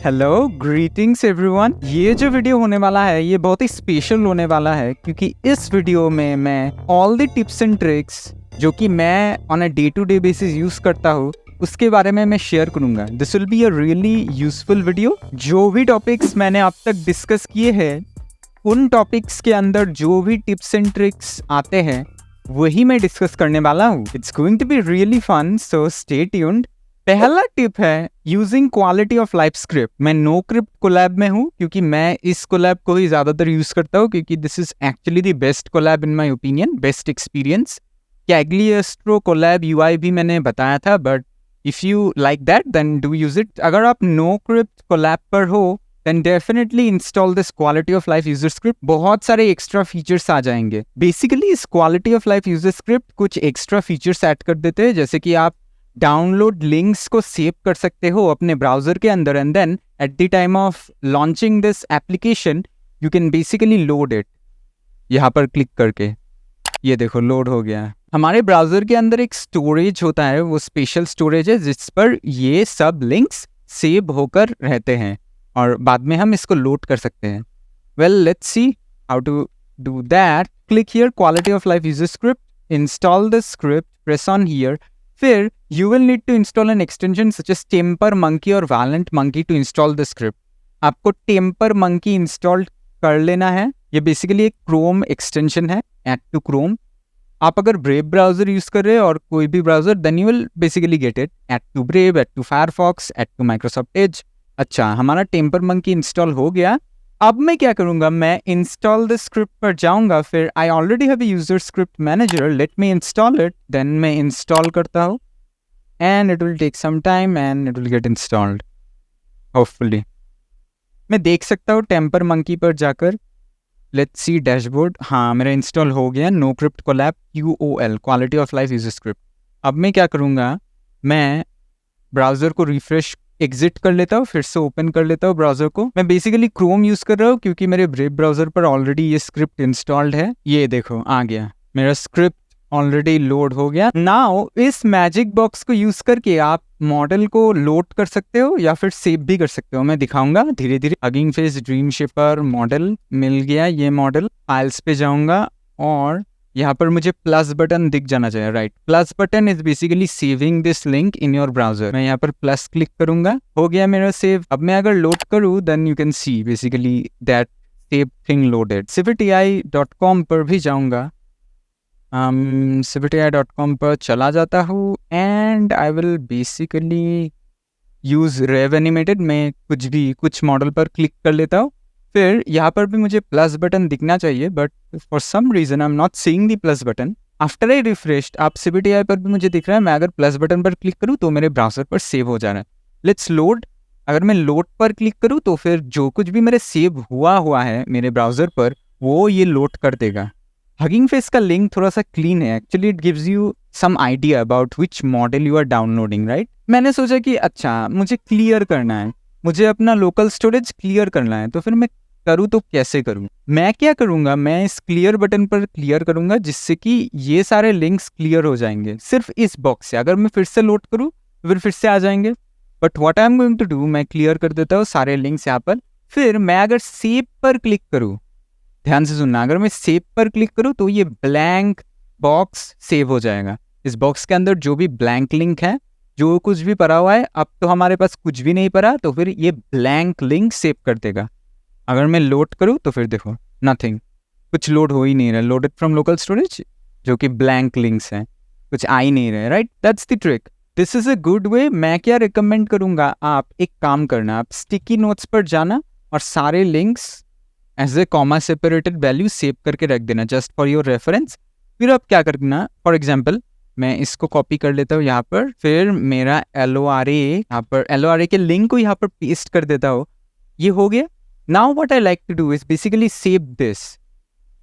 Hello greetings everyone. ये जो video होने वाला है ये बहुत ही स्पेशल होने वाला है क्योंकि इस वीडियो में मैं all the tips and tricks जो कि मैं on a day to day basis use करता हूँ उसके बारे में मैं शेयर करूंगा। This will be a really useful video. जो भी टॉपिक्स मैंने अब तक डिस्कस किए हैं उन टॉपिक्स के अंदर जो भी टिप्स एंड ट्रिक्स आते हैं वही मैं डिस्कस करने वाला हूँ। It's going to be really fun, so stay tuned. पहला टिप है using quality of life script. मैं नोक्रिप्ट कोलैब में हूँ क्योंकि मैं इस कोलैब को ही ज़्यादातर यूज़ करता हूँ क्योंकि this is actually the best Colab in my opinion, best experience. Cagliostro Colab UI भी मैंने बताया था, but if you like that then do use it. अगर आप नोक्रिप्ट कोलैब पर हो then definitely install this quality of life user script। बहुत सारे एक्स्ट्रा फीचर्स आ जाएंगे। बेसिकली इस quality of life user script कुछ एक्स्ट्रा फीचर्स ऐड कर देते हैं, जैसे कि आप डाउनलोड लिंक्स को सेव कर सकते हो अपने ब्राउजर के अंदर and then at the time of launching this application you can basically load it. यहाँ पर क्लिक करके ये देखो लोड हो गया। हमारे ब्राउजर के अंदर एक स्टोरेज होता है, वो स्पेशल स्टोरेज है जिस पर ये सब लिंक्स सेव होकर रहते हैं और बाद में हम इसको लोड कर सकते हैं। Well let's see how to do that. Click here quality of life user script, install the script, press on here. फिर you will need to install an extension such as Tampermonkey और Violentmonkey to install the script. आपको Tampermonkey install कर लेना है। ये basically एक Chrome extension है, add to Chrome. आप अगर ब्रेव ब्राउजर यूज कर रहे हो और कोई भी browser then you will basically get it. Add to Brave, add to Firefox, add to Microsoft Edge. अच्छा, हमारा टेम्पर मंकी इंस्टॉल हो गया। अब मैं क्या करूंगा, मैं इंस्टॉल द स्क्रिप्ट पर जाऊंगा। फिर I already have a user script manager, let me install it. Then मैं इंस्टॉल करता हूँ and it will take some time and it will get installed hopefully. मैं देख सकता हूँ टेम्पर मंकी पर जाकर। Let's see dashboard. हाँ, मेरा इंस्टॉल हो गया NoCrypt Colab QOL, quality of life user script. अब मैं क्या करूँगा, मैं ब्राउज़र को रिफ्रेश एग्जिट कर लेता हूँ, फिर से ओपन कर लेता हूँ ब्राउज़र को। मैं बेसिकली क्रोम यूज़ कर रहा हूँ क्योंकि मेरे ब्रेव ब्राउज़र पर ऑलरेडी ये स्क्रिप्ट इंस्टॉल्ड है। ये देखो आ गया, मेरा स्क्रिप्ट ऑलरेडी लोड हो गया। नाउ इस मैजिक बॉक्स को यूज़ करके आप मॉडल को लोड कर सकते हो या फिर सेव भी कर सकते हो। मैं दिखाऊंगा धीरे धीरे। Hugging Face DreamShaper model मिल गया। ये मॉडल फाइल्स पे जाऊंगा और यहाँ पर मुझे प्लस बटन दिख जाना चाहिए, right. Plus button is basically saving this link in your browser. मैं यहाँ पर प्लस क्लिक करूंगा, हो गया मेरा सेव। अब मैं अगर लोड करूँ then you can see basically that save thing loaded. civiti.com पर भी जाऊंगा। civiti.com पर चला जाता हूँ and I will basically use Rev Animated. मैं कुछ मॉडल पर क्लिक कर लेता हूँ। फिर यहाँ पर भी मुझे प्लस बटन दिखना चाहिए, but for some reason I am not seeing the plus button. After I refreshed, आप CBTI पर भी मुझे दिख रहा है। मैं अगर प्लस बटन पर क्लिक करूँ तो मेरे ब्राउजर पर सेव हो जा रहा है। Let's load. अगर मैं लोड पर क्लिक करूँ तो फिर जो कुछ भी मेरे सेव हुआ है मेरे ब्राउजर पर वो ये लोड कर देगा। हगिंग फेस का लिंक थोड़ा सा क्लीन है, actually it gives you some idea about which model you are downloading, right. मैंने सोचा कि अच्छा मुझे क्लियर करना है, मुझे अपना लोकल स्टोरेज क्लियर करना है, तो फिर मैं करूँ तो कैसे करूँ। मैं क्या करूँगा, मैं इस क्लियर बटन पर क्लियर करूँगा जिससे कि ये सारे लिंक्स क्लियर हो जाएंगे सिर्फ इस बॉक्स से। अगर मैं फिर से लोड करूँ तो फिर से आ जाएंगे, but what I am going to do, मैं क्लियर कर देता हूँ सारे लिंक्स यहाँ पर। फिर मैं अगर सेव पर क्लिक करूँ, ध्यान से सुनना, अगर मैं सेव पर क्लिक करूँ तो ये ब्लैंक बॉक्स सेव हो जाएगा। इस बॉक्स के अंदर जो भी ब्लैंक लिंक है, जो कुछ भी पड़ा हुआ है, अब तो हमारे पास कुछ भी नहीं पड़ा, तो फिर ये ब्लैंक लिंक सेव कर देगा। अगर मैं लोड करूँ तो फिर देखो नथिंग, कुछ लोड हो ही नहीं रहा। लोडेड फ्रॉम लोकल स्टोरेज, जो कि ब्लैंक लिंक्स हैं, कुछ आ ही नहीं रहे, right. That's the trick, this is a good way. मैं क्या रिकमेंड करूँगा, आप एक काम करना, आप स्टिकी नोट्स पर जाना और सारे links as a comma separated value save करके रख देना जस्ट फॉर योर रेफरेंस। फिर आप क्या करना, फॉर एग्जाम्पल मैं इसको कॉपी कर लेता हूँ यहाँ पर, फिर मेरा LORA यहाँ पर LORA के लिंक को यहाँ पर पेस्ट कर देता हूँ। ये हो गया। Now what I like to do is basically save this.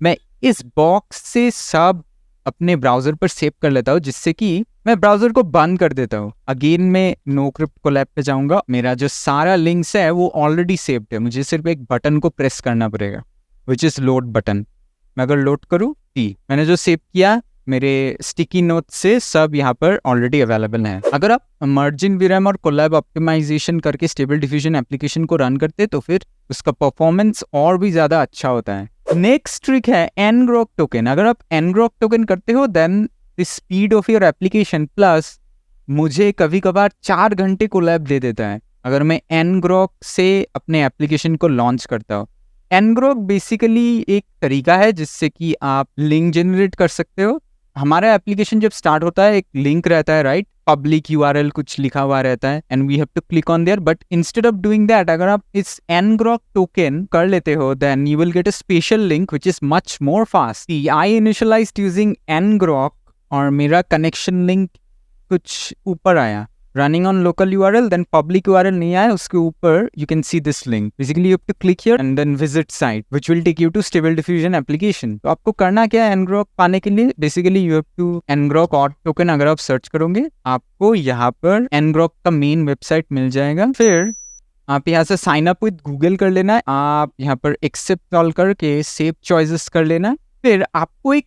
मैं इस बॉक्स से सब अपने ब्राउजर पर सेव कर लेता हूँ जिससे कि मैं ब्राउजर को बंद कर देता हूँ। अगेन मैं नोक्रिप्ट कोलैब पे जाऊंगा। मेरा जो सारा लिंक्स है वो ऑलरेडी सेव्ड है, मुझे सिर्फ एक बटन को प्रेस करना पड़ेगा विच इज लोड बटन। मैं अगर लोड करूँ, मैंने जो सेव किया मेरे स्टिकी नोट से सब यहाँ पर ऑलरेडी अवेलेबल है। अगर आप मर्जिन वीरम और कोलैब ऑप्टिमाइजेशन करके स्टेबल डिफ्यूजन एप्लीकेशन को रन करते तो फिर उसका परफॉर्मेंस और भी ज्यादा अच्छा होता है। नेक्स्ट ट्रिक है ngrok टोकन। अगर आप ngrok टोकन करते हो then the speed of your application plus मुझे कभी कभार 4 घंटे कोलैब दे देता है अगर मैं ngrok से अपने एप्लीकेशन को लॉन्च करता हूँ। ngrok बेसिकली एक तरीका है जिससे कि आप लिंक जनरेट कर सकते हो। हमारा एप्लीकेशन जब स्टार्ट होता है एक लिंक रहता है, राइट, पब्लिक यूआरएल कुछ लिखा हुआ रहता है and we have to click on there. But instead of doing that, अगर आप इस ngrok टोकन कर लेते हो then you will get a special link which is much more fast. I initialized using ngrok और मेरा कनेक्शन लिंक कुछ ऊपर आया, running on local URL, then public URL नहीं आया, उसके ऊपर you can see this link. Basically you have to click here and then visit site which will take you to stable diffusion application. तो आपको करना क्या है ngrok पाने के लिए? Basically you have to ngrok और टोकन अगर आप सर्च करोगे आपको यहाँ पर ngrok का मेन वेबसाइट मिल जाएगा। फिर आप यहाँ से साइन अप विद गूगल कर लेना है, आप यहाँ पर एक्सेप्ट ऑल करके सेव चॉइसेस कर लेना। फिर आपको एक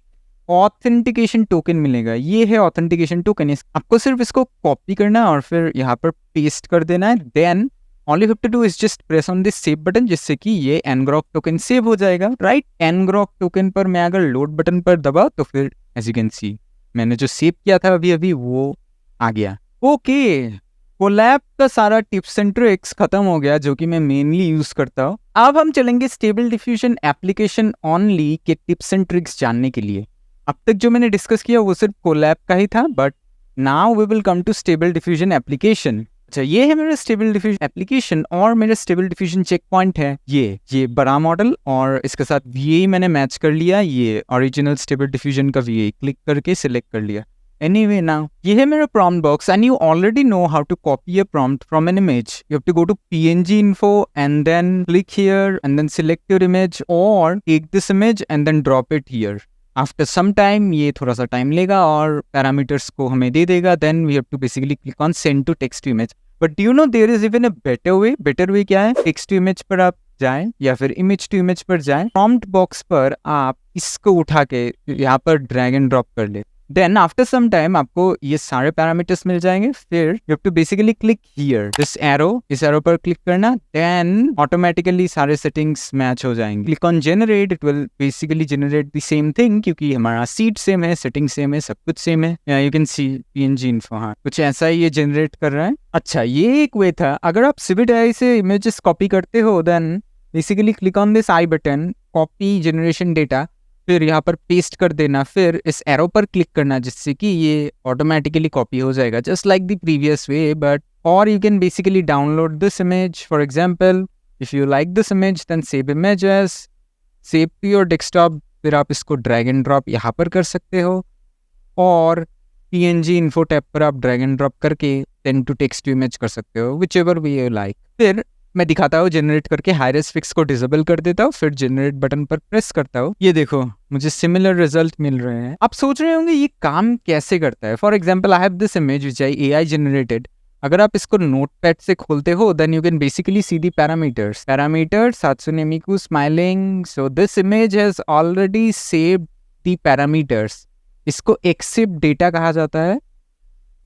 ऑथेंटिकेशन टोकन मिलेगा, ये है ऑथेंटिकेशन टोकन। आपको सिर्फ इसको कॉपी करना है और फिर यहाँ पर पेस्ट कर देना है। Then all you have to do is just press on this save button जिससे कि ये ngrok टोकन सेव हो जाएगा, राइट। ngrok टोकन पर मैं अगर लोड बटन पर दबाऊं तो फिर एज यू कैन सी मैंने जो सेव किया था अभी अभी वो आ गया। ओके, कोलैब का सारा टिप्स एंड ट्रिक्स खत्म हो गया जो कि मैं मेनली यूज करता हूँ। अब हम चलेंगे स्टेबल डिफ्यूजन एप्लीकेशन ओनली के टिप्स एंड ट्रिक्स जानने के लिए। अब तक जो मैंने डिस्कस किया वो सिर्फ कोलैब का ही था, but now we will come to stable diffusion application. अच्छा, ये है मेरा स्टेबल डिफ्यूजन एप्लीकेशन और मेरा स्टेबल डिफ्यूजन चेक पॉइंट है ये बड़ा मॉडल और इसके साथ VA मैंने मैच कर लिया, ये ओरिजिनल स्टेबल डिफ्यूजन का VA क्लिक करके सिलेक्ट कर लिया। Anyway, now ये है मेरा prompt box and you already know how to copy a prompt from an image. You have to go to PNG info and then click here and then select your image or take this image and then drop it here. After some time ये थोड़ा सा time लेगा और parameters को हमें दे देगा। Then we have to basically click on send to text to image. But do you know there is even a better way? Better way क्या है? Text to image पर आप जाएं या फिर image to image पर जाएं। Prompt box पर आप इसको उठा के यहाँ पर drag and drop कर ले। देन आफ्टर सम टाइम आपको ये सारे पैरामीटर्स मिल जाएंगे। फिर you have to basically click here this arrow, इस एरो पर क्लिक करना, देन ऑटोमेटिकली सारे सेटिंग्स मैच हो जाएंगे। Click on generate, it will basically generate the same thing क्योंकि हमारा सीट सेम है, सेटिंग सेम है, सब कुछ सेम है। You can see PNG info, हाँ कुछ ऐसा ही ये जनरेट कर रहा है। अच्छा, ये एक वे था। अगर आप Civid AI से इमेजेस कॉपी करते हो then basically click on this eye button, copy generation data, फिर यहाँ पर पेस्ट कर देना, फिर इस एरो पर क्लिक करना जिससे कि ये ऑटोमेटिकली कॉपी हो जाएगा just like the previous way. But और you can basically download this image, for example if you like this image then save image as, save to your desktop. फिर आप इसको ड्रैग एंड ड्रॉप यहाँ पर कर सकते हो और PNG इन्फो टैब पर आप ड्रैग एंड ड्रॉप करके send to text to image कर सकते हो, which ever way you like. फिर मैं दिखाता हूँ जनरेट करके, हाई रेस फिक्स को डिसेबल कर देता हूँ, फिर जनरेट बटन पर प्रेस करता हूँ। ये देखो मुझे सिमिलर रिजल्ट मिल रहे हैं। आप सोच रहे होंगे ये काम कैसे करता है। For example I have this image which I AI generated. अगर आप इसको नोटपैड से खोलते हो then you can basically see the parameters, Hatsune Miku smiling. So this image has already saved the parameters. इसको एक्सेप्ट डेटा कहा जाता है,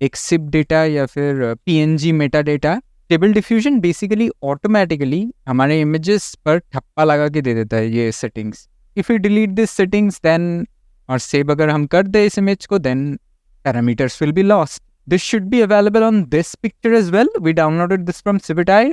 एक्सेप्ट डेटा या फिर PNG metadata. Stable diffusion basically automatically हमारे इमेजेस पर ठप्पा लगा के दे देता है ये settings. If you delete this settings then और सेव अगर हम कर दे इस इमेज को then parameters will be lost. This should be available on this picture as well. We downloaded this from Civid AI।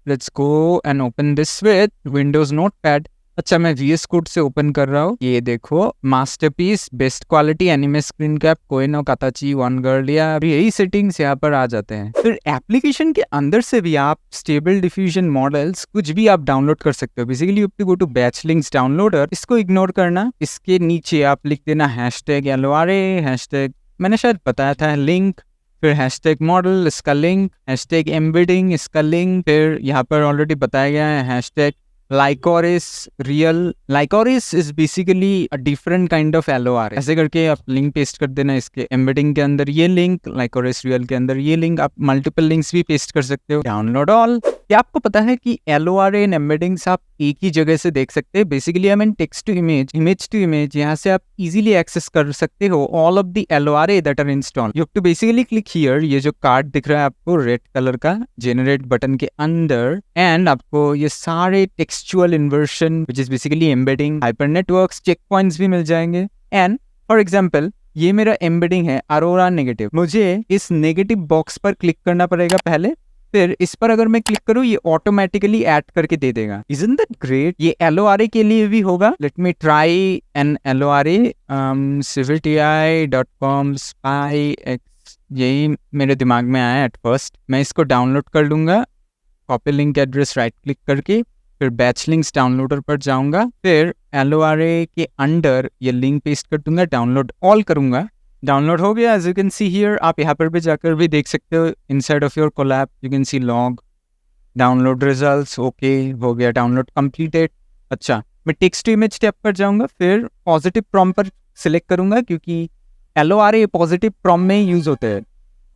Let's go and open this with Windows notepad. अच्छा, मैं VS code से open कर रहा हूँ। ये देखो masterpiece, best quality, anime screen cap, Koe no Katachi, one girl, या यही सेटिंग्स यहाँ पर आ जाते हैं। फिर एप्लीकेशन के अंदर से भी आप स्टेबल डिफ्यूजन मॉडल्स कुछ भी आप डाउनलोड कर सकते हो। Basically you have to go to batch links downloader, इसको इग्नोर करना। इसके नीचे आप लिख देना #LORA, हैशटैग मैंने शायद बताया था लिंक, फिर हैशटैग मॉडल इसका लिंक, हैशटैग एम्बेडिंग इसका लिंक, फिर यहाँ पर ऑलरेडी बताया गया है hashtag Lycoris real। Lycoris is basically a different kind of LORA। ऐसे करके आप लिंक पेस्ट कर देना इसके एम्बेडिंग के अंदर ये लिंक, Lycoris real के अंदर ये लिंक। आप मल्टीपल लिंक्स भी पेस्ट कर सकते हो। डाउनलोड ऑल, क्या आपको पता है कि LORA एंड एम्बेडिंग्स आप एक ही जगह से देख सकते हैं? Basically I mean text to image, image to image, यहाँ से आप इजीली एक्सेस कर सकते हो all of the LORA that are installed. You have to basically click here, ये जो कार्ड दिख रहा है आपको रेड कलर का जेनरेट बटन के अंदर, एंड आपको ये सारे textual inversion which is basically embedding, hypernetworks, checkpoints भी मिल जाएंगे। एंड फॉर एग्जाम्पल ये मेरा एम्बेडिंग है अरोरा नेगेटिव, मुझे इस नेगेटिव बॉक्स पर क्लिक करना पड़ेगा पहले, फिर इस पर अगर मैं क्लिक करूँ ये ऑटोमेटिकली ऐड करके दे देगा। Isn't that great? ये LORA के लिए भी होगा। Let me try an LORA, civilti.com spyx, यही मेरे दिमाग में आया एट फर्स्ट। मैं इसको डाउनलोड कर लूँगा, copy link address right click करके, फिर बैच लिंक्स डाउनलोडर पर जाऊँगा, फिर LORA के अंडर ये लिंक पेस्ट कर दूंगा, डाउनलोड ऑल करूँगा। डाउनलोड हो गया, as you can see here. आप यहाँ पर भी जाकर भी देख सकते हो inside of your Colab, you can see log, download results, okay हो गया, डाउनलोड कंप्लीटेड। अच्छा, मैं टेक्स्ट टू इमेज टैब पर जाऊँगा, फिर पॉजिटिव प्रॉम्प्ट पर सिलेक्ट करूँगा क्योंकि LORA पॉजिटिव प्रॉम्प्ट में यूज़ होते हैं,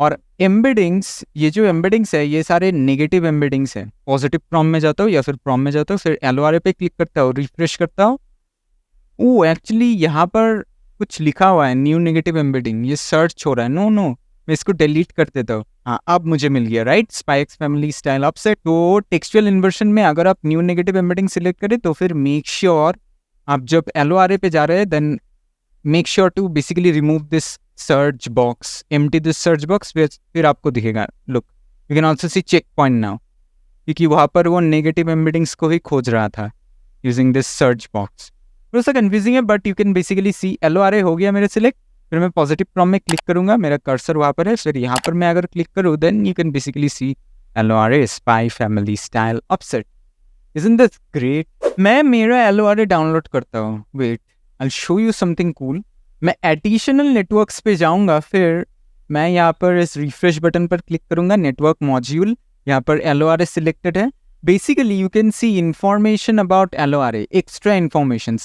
और एम्बेडिंग्स, ये जो एम्बेडिंग्स है ये सारे नेगेटिव एम्बेडिंग्स है। पॉजिटिव प्रॉम्प्ट में जाता हूँ या फिर प्रॉम्प्ट में जाता हूँ, फिर LORA पे क्लिक करता हूँ, रिफ्रेश करता हूँ। ओ एक्चुअली यहाँ पर कुछ लिखा हुआ है न्यू नेगेटिव एम्बेडिंग, ये सर्च हो रहा है। नो मैं इसको डिलीट कर देता हूँ। हाँ, अब मुझे मिल गया, right, Spy x Family style upset. तो टेक्सचुअल इन्वर्शन में अगर आप न्यू नेगेटिव एम्बेडिंग सिलेक्ट करें तो फिर मेक श्योर आप जब LORA पे जा रहे हैं then make sure to basically remove this search box, empty this search box, फिर आपको दिखेगा, look you can also see checkpoint now, क्योंकि वहाँ पर वो नेगेटिव एम्बेडिंग्स को ही खोज रहा था यूजिंग दिस सर्च बॉक्स। थोड़ा सा कन्फ्यूजिंग है but you can basically see. LORA हो गया मेरे सिलेक्ट, फिर मैं पॉजिटिव प्रॉम्प्ट में क्लिक करूंगा, मेरा कर्सर वहाँ पर है, फिर यहाँ पर मैं अगर क्लिक करूँ then you can basically see LORA spy family style upset. Isn't this great? मैं मेरा LORA डाउनलोड करता हूँ, wait I show you something cool. मैं एडिशनल नेटवर्क्स पे जाऊँगा, फिर मैं यहाँ पर इस रिफ्रेश बटन पर क्लिक करूँगा, नेटवर्क मॉड्यूल, यहाँ पर LORA सिलेक्टेड है। Basically you can see information about LORA, extra information.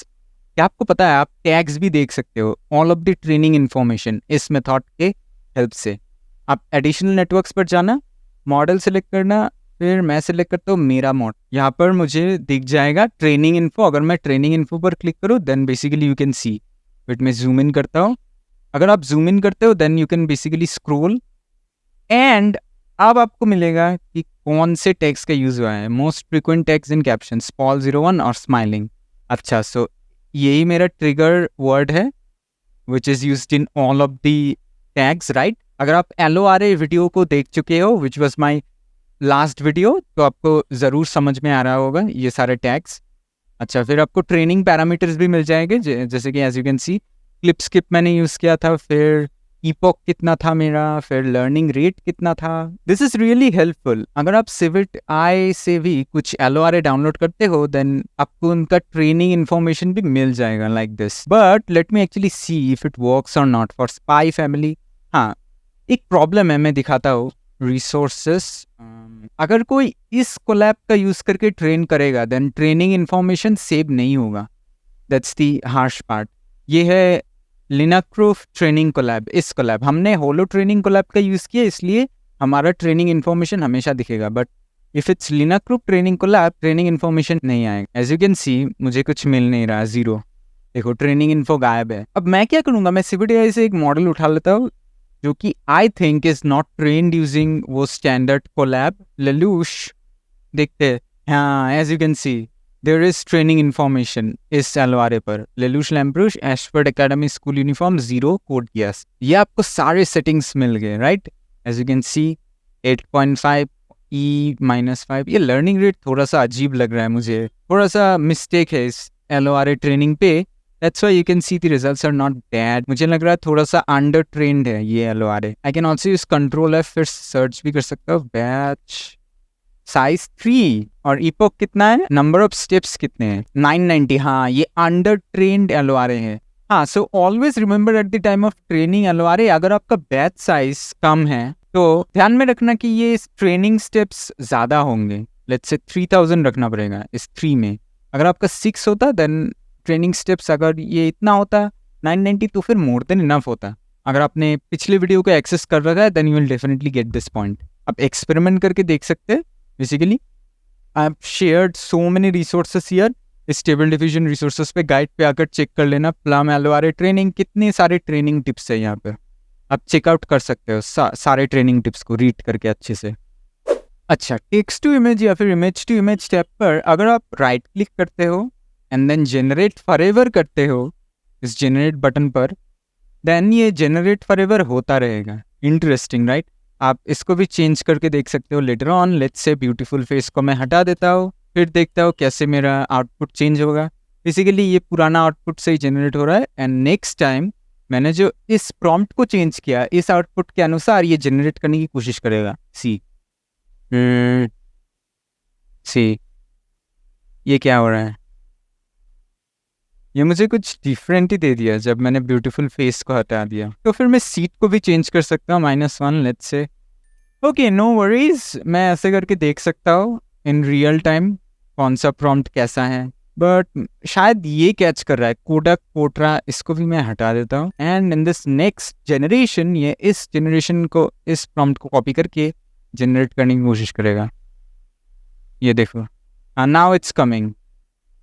क्या आपको पता है आप टैग्स भी देख सकते हो, all of the training information इस मेथड के हेल्प से। आप एडिशनल नेटवर्क्स पर जाना, मॉडल सेलेक्ट करना, फिर मैं सेलेक्ट करता हूँ मेरा मॉडल, यहाँ पर मुझे दिख जाएगा ट्रेनिंग इन्फो। अगर मैं ट्रेनिंग इन्फो पर क्लिक करूँ then basically you can see, but मैं जूम इन करता हूँ। अगर आप जूम इन करते हो then you can basically scroll, and अब आपको मिलेगा कि कौन से टैग्स का यूज़ हुआ है। मोस्ट फ्रिक्वेंट टैग्स इन कैप्शन, Paul01 और स्माइलिंग। अच्छा, सो यही मेरा ट्रिगर वर्ड है which is used in all of the tags, right. अगर आप LORA वीडियो को देख चुके हो which was my last video, तो आपको ज़रूर समझ में आ रहा होगा ये सारे टैग्स। अच्छा, फिर आपको ट्रेनिंग पैरामीटर्स भी मिल जाएंगे, जैसे कि as you can see clip skip मैंने यूज़ किया था, फिर ईपॉक कितना था मेरा, फिर लर्निंग रेट कितना था। This is really helpful. अगर आप civilti से भी कुछ LORA डाउनलोड करते हो देन आपको उनका ट्रेनिंग इन्फॉर्मेशन भी मिल जाएगा like this. But let me actually see if it works और नॉट फॉर स्पाई फैमिली। हाँ, एक प्रॉब्लम है, मैं दिखाता हूँ। रिसोर्सेस, अगर कोई इस कोलैब का यूज करके ट्रेन करेगा देन ट्रेनिंग इन्फॉर्मेशन सेव नहीं होगा, दैट्स दी हार्श पार्ट। ये है लिनक्स ट्रेनिंग कोलैब। इस कोलैब हमने होलो ट्रेनिंग कोलैब का यूज़ किया, इसलिए हमारा ट्रेनिंग इन्फॉर्मेशन हमेशा दिखेगा, but if it's Linux training Colab training information नहीं आएगा। एज यू कैन सी मुझे कुछ मिल नहीं रहा, जीरो। देखो ट्रेनिंग इन्फो गायब है। अब मैं क्या करूँगा, मैं civilti से एक मॉडल उठा लेता हूँ जो कि I think is not trained using वो स्टैंडर्ड कोलैब लेलूश। देखते हैं, हाँ as you can see there is training information इस LORA पर। Lelouch Lamperouge Ashford Academy school uniform 0 code yes. ये आपको सारे सेटिंग्स मिल गए, right. As you can see 8.5 E-5। ये लर्निंग रेट थोड़ा सा अजीब लग रहा है मुझे, थोड़ा सा मिस्टेक है इस LORA ट्रेनिंग पे। That's why you can see the results are not bad. मुझे लग रहा है थोड़ा सा अंडर ट्रेंड है ये LORA। I can also use Control F, फिर सर्च भी कर सकता हूँ। बैच साइज 3 और इपोक कितना है, नंबर ऑफ स्टेप्स कितने हैं, 990। हाँ, ये अंडर ट्रेंड LORA है। हाँ, so always remember at the time of training LORA अगर आपका बैच साइज कम है तो ध्यान में रखना कि ये ट्रेनिंग स्टेप्स ज़्यादा होंगे। लेट्स से 3000 रखना पड़ेगा इस 3 में। अगर आपका 6 होता देन ट्रेनिंग स्टेप्स, अगर ये इतना होता 990 तो फिर मोर देन इनफ होता। अगर आपने पिछले वीडियो को एक्सेस कर रखा है then you will definitely get this point. आप एक्सपेरिमेंट करके देख सकते हैं basically. I have shared so many resources here. इस टेबल डिफिजन रिसोर्सेस पे गाइड पे आकर चेक कर लेना। प्लम LORA ट्रेनिंग, कितने सारे ट्रेनिंग टिप्स है यहाँ पे, आप चेकआउट कर सकते हो सारे ट्रेनिंग टिप्स को रीड करके अच्छे से। अच्छा, टेक्स्ट टू इमेज या फिर इमेज टू इमेज टैब पर अगर आप राइट क्लिक करते हो एंड देन जनरेट फॉरएवर करते हो इस जनरेट बटन पर, देन ये जनरेट फॉरएवर होता रहेगा। Interesting right? आप इसको भी चेंज करके देख सकते हो later on. Let's say beautiful face को मैं हटा देता हूँ, फिर देखता हूँ कैसे मेरा आउटपुट चेंज होगा। बेसिकली ये पुराना आउटपुट से ही जनरेट हो रहा है एंड नेक्स्ट टाइम मैंने जो इस प्रॉम्प्ट को चेंज किया, इस आउटपुट के अनुसार ये जनरेट करने की कोशिश करेगा। सी ये क्या हो रहा है? ये मुझे कुछ डिफरेंट ही दे दिया जब मैंने ब्यूटीफुल फेस को हटा दिया। तो फिर मैं सीट को भी चेंज कर सकता हूँ -1 let's say. Okay, no worries, मैं ऐसे करके देख सकता हूँ इन रियल टाइम कौन सा प्रॉम्प्ट कैसा है। बट शायद ये कैच कर रहा है कोडक पोट्रा, इसको भी मैं हटा देता हूँ and in this next generation ये इस जनरेशन को, इस प्रॉम्प्ट को कॉपी करके जनरेट करने की कोशिश करेगा। ये देखो, नाउ इट्स कमिंग।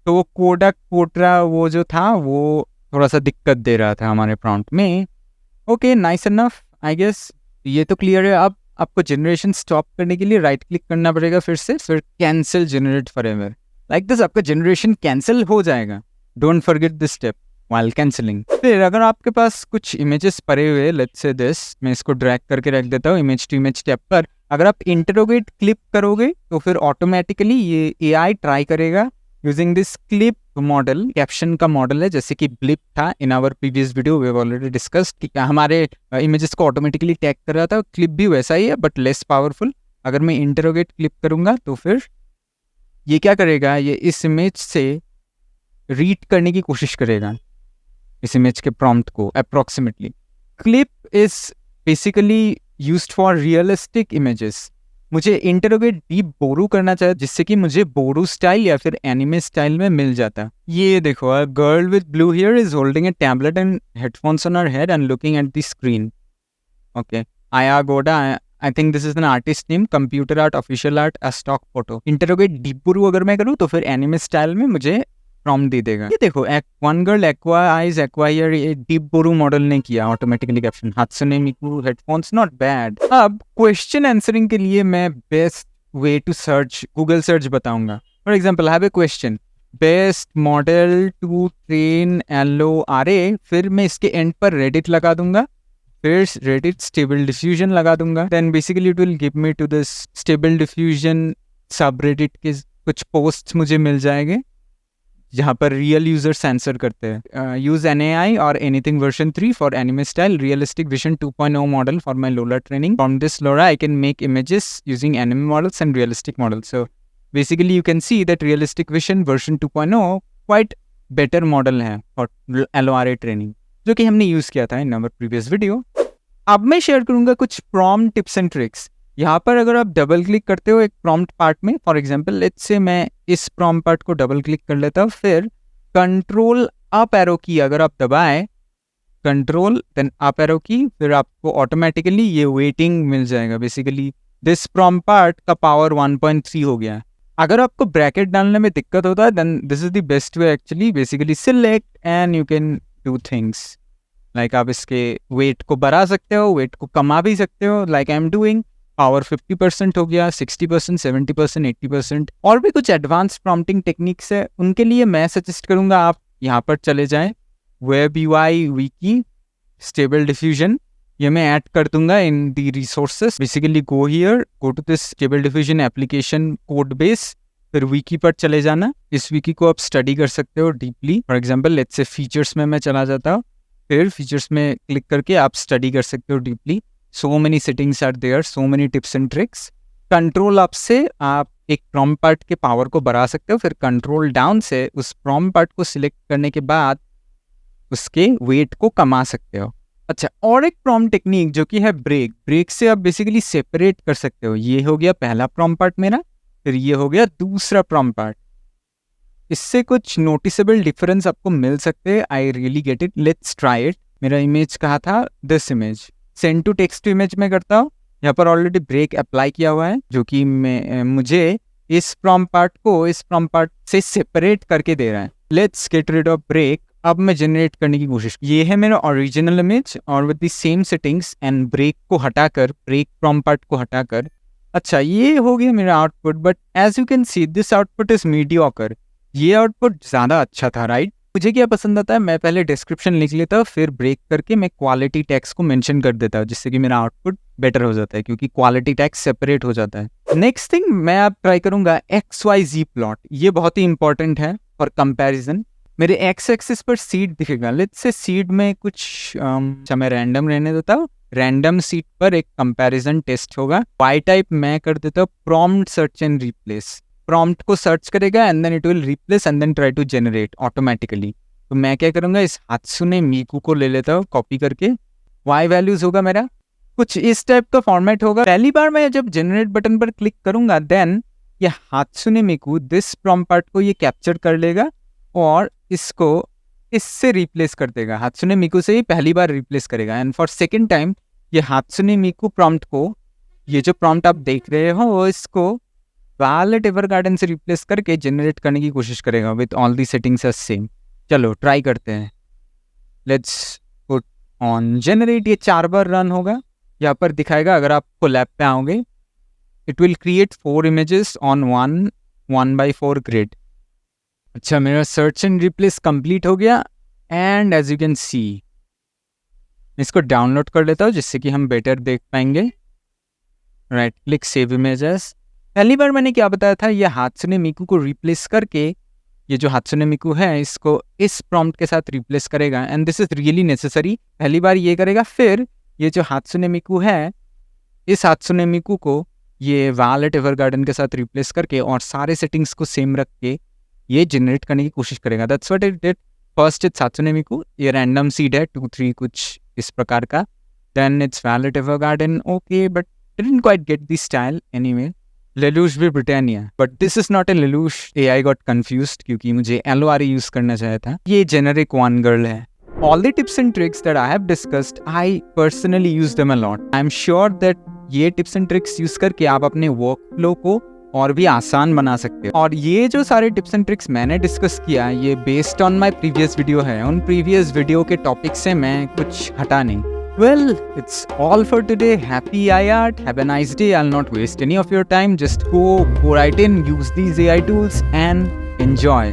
तो वो कोडक पोट्रा वो जो था वो थोड़ा सा दिक्कत दे रहा था हमारे प्रॉम्प्ट में। Okay, nice enough I guess. ये तो क्लियर है। अब आपको जनरेशन स्टॉप करने के लिए राइट क्लिक करना पड़ेगा फिर से, फिर cancel generate forever. Like this आपका जनरेशन कैंसिल हो जाएगा। Don't forget this step while cancelling. फिर अगर आपके पास कुछ इमेजेस पड़े हुए, लेट्स से दिस, मैं इसको ड्रैग करके रख देता हूँ इमेज टू इमेज टैब पर। अगर आप इंटरोगेट क्लिप करोगे तो फिर ऑटोमेटिकली ये AI ट्राई करेगा using this clip model. Caption का मॉडल है, जैसे कि ब्लिप था in our previous video, we have already discussed कि हमारे इमेजेस को ऑटोमेटिकली टैग कर रहा था। क्लिप भी वैसा ही है बट लेस पावरफुल। अगर मैं इंटरोगेट क्लिप करूंगा तो फिर ये क्या करेगा, ये इस इमेज से रीड करने की कोशिश करेगा इस इमेज के प्रॉम्प्ट को approximately. Clip is basically used for realistic images. मुझे इंटरोगेट डीप बोरू करना चाहिए जिससे कि मुझे बोरू स्टाइल या फिर एनिमे स्टाइल में मिल जाता। ये देखो, a girl with blue hair is holding a tablet and headphones on her head and looking at the screen. Okay, Aya Goda, I think this is an artist name, computer art, official art, a stock photo. Interrogate DeepBooru अगर मैं करूँ तो फिर anime style में मुझे prompt दे देगा। ये देखो, one girl aqua eyes aqua hair, ये डीप बोरू मॉडल ने किया automatically caption. Hatsune Miku headphones, not bad. अब क्वेश्चन आंसरिंग के लिए मैं best way to search, Google search बताऊंगा। For example, I have a question, best model to train LORA, फिर मैं इसके एंड पर रेडिट लगा दूंगा, फिर रेडिट स्टेबल डिफ्यूजन लगा दूंगा। Then basically it will give me to this stable diffusion subreddit के कुछ पोस्ट मुझे मिल जाएंगे जहाँ पर रियल यूजर्स आंसर करते हैं। यूज NAI और anything version 3 for anime style, realistic vision 2.0 model for my LORA training. From this LORA I can make images using anime models and realistic models. So basically you can see that realistic vision version 2.0 quite better model है for LORA training, जो कि हमने use किया था in our previous video. अब मैं share करूंगा कुछ प्रॉम्प्ट टिप्स एंड ट्रिक्स। यहाँ पर अगर आप डबल क्लिक करते हो एक प्रॉम्प्ट पार्ट में, फॉर एग्जांपल लेट्स से मैं इस प्रॉम्प्ट पार्ट को डबल क्लिक कर लेता हूँ, फिर कंट्रोल अप एरो की अगर आप दबाएं, कंट्रोल देन अप एरो की, फिर आपको ऑटोमेटिकली ये वेटिंग मिल जाएगा। बेसिकली दिस प्रॉम्प्ट पार्ट का पावर 1.3 हो गया। अगर आपको ब्रैकेट डालने में दिक्कत होता है then this is the best way actually. Basically select and you can do things like आप इसके वेट को बढ़ा सकते हो, वेट को कमा भी सकते हो, like I am doing. Power 50% हो गया, 60%, 70%, 80%। और भी कुछ एडवांस प्रॉम्प्टिंग टेक्निक्स है, उनके लिए मैं सजेस्ट करूंगा आप यहाँ पर चले जाएं, web UI wiki stable diffusion, ये मैं ऐड कर दूंगा in the resources. Basically go here, go to this stable diffusion application code base, फिर विकी पर चले जाना। इस विकी को आप स्टडी कर सकते हो deeply. For example let's say features में मैं चला जाता हूँ, फिर फीचर्स में क्लिक करके आप स्टडी कर सकते हो deeply. So many settings are there, so many tips and tricks. Control up से आप एक प्रॉम्प्ट पार्ट के पावर को बढ़ा सकते हो, फिर कंट्रोल डाउन से उस प्रॉम्प्ट पार्ट को सिलेक्ट करने के बाद उसके वेट को कमा सकते हो। अच्छा, और एक प्रॉम्प्ट टेक्निक जो कि है ब्रेक। ब्रेक से आप बेसिकली सेपरेट कर सकते हो। ये हो गया पहला प्रॉम्प्ट पार्ट मेरा, फिर ये हो गया दूसरा प्रॉम्प्ट पार्ट। इससे कुछ नोटिसेबल डिफरेंस आपको मिल सकते हैं। I really get it, let's try it. मेरा इमेज कहा था, this image, send to text to image में करता हूँ। यहाँ पर ऑलरेडी ब्रेक अप्लाई किया हुआ है जो कि मुझे इस प्रॉम्प्ट पार्ट को इस प्रॉम्प्ट पार्ट से सेपरेट करके दे रहा है। Let's get rid of break. अब मैं जनरेट करने की कोशिश, ये है मेरा ओरिजिनल इमेज और with the same settings and break को हटाकर, ब्रेक प्रॉम्प्ट पार्ट को हटाकर, अच्छा ये हो गया मेरा output. But as you can see this output is mediocre. ये आउटपुट ज़्यादा अच्छा था, राइट? मुझे क्या पसंद आता है, मैं पहले डिस्क्रिप्शन लिख लेता हूँ, फिर ब्रेक करके मैं क्वालिटी टैग्स को मेंशन कर देता हूँ, जिससे कि मेरा आउटपुट बेटर हो जाता है, क्योंकि क्वालिटी टैग्स सेपरेट हो जाता है। नेक्स्ट थिंग मैं अब ट्राई करूंगा XYZ प्लॉट। ये बहुत ही इंपॉर्टेंट है फॉर कंपैरिजन। मेरे एक्स एक्सिस पर सीड दिखेगा। लेट्स से सीड में कुछ मैं रैंडम रहने देता हूँ। रैंडम सीड पर एक कंपैरिजन टेस्ट होगा। वाई टाइप मैं कर देता हूँ prompt search and replace. Prompt को सर्च करेगा and then it will replace and then try to generate automatically. तो मैं क्या करूंगा, इस हात्सुने मिकू को ले लेता हूँ कॉपी करके। वाई वैल्यूज होगा मेरा कुछ इस टाइप का फॉर्मेट होगा। पहली बार मैं जब जनरेट बटन पर क्लिक करूंगा देन ये हात्सुने मिकू दिस प्रॉम्प्ट पार्ट को ये कैप्चर कर लेगा और इसको इससे रिप्लेस कर देगा। हात्सुने मिकू से ही पहली बार रिप्लेस करेगा एंड फॉर सेकेंड टाइम ये हात्सुने मिकू प्रॉम्प्ट को, ये जो प्रॉम्प्ट आप देख रहे हो वो इसको वायलेट एवरगार्डन से रिप्लेस करके जनरेट करने की कोशिश करेगा with all the settings are same. चलो ट्राई करते हैं। Let's put on generate. ये 4 बार रन होगा। यहाँ पर दिखाएगा, अगर आप कोलैब पे आओगे, it will create 4 images on 1/4 grid. अच्छा मेरा सर्च एंड रिप्लेस कंप्लीट हो गया and as you can see इसको डाउनलोड कर लेता हूँ जिससे कि हम बेटर देख पाएंगे। Right click save images. पहली बार मैंने क्या बताया था, ये हात्सुने मिकू को रिप्लेस करके, ये जो हात्सुने मिकू है इसको इस प्रॉम्प्ट के साथ रिप्लेस करेगा and this is really necessary. पहली बार ये करेगा, फिर ये जो हात्सुने मिकू है इस हात्सुने मिकू को ये वायलेट एवरगार्डन के साथ रिप्लेस करके और सारे सेटिंग्स को सेम रख के ये जनरेट करने की कोशिश करेगा। That's what it did. First it's Hatsune Miku, ये रैंडम सीड है 2 3 कुछ इस प्रकार का। Then it's Violet Evergarden, okay but didn't quite get the style anyway. Lelouch भी Britannia, but this is not a Lelouch. AI got confused क्योंकि मुझे LORE use करना चाहिए था। ये जेनरिक वन गर्ल है। All the tips and tricks that I have discussed, I personally use them a lot. I'm sure that ये tips and tricks use करके आप अपने workflow को और भी आसान बना सकते हो। और ये जो सारे tips and tricks मैंने discuss किया, ये based on my previous video है। उन previous video के topic से मैं कुछ हटा नहीं। Well, it's all for today. Happy iArt. Have a nice day. I'll not waste any of your time. Just go right in, use these AI tools and enjoy.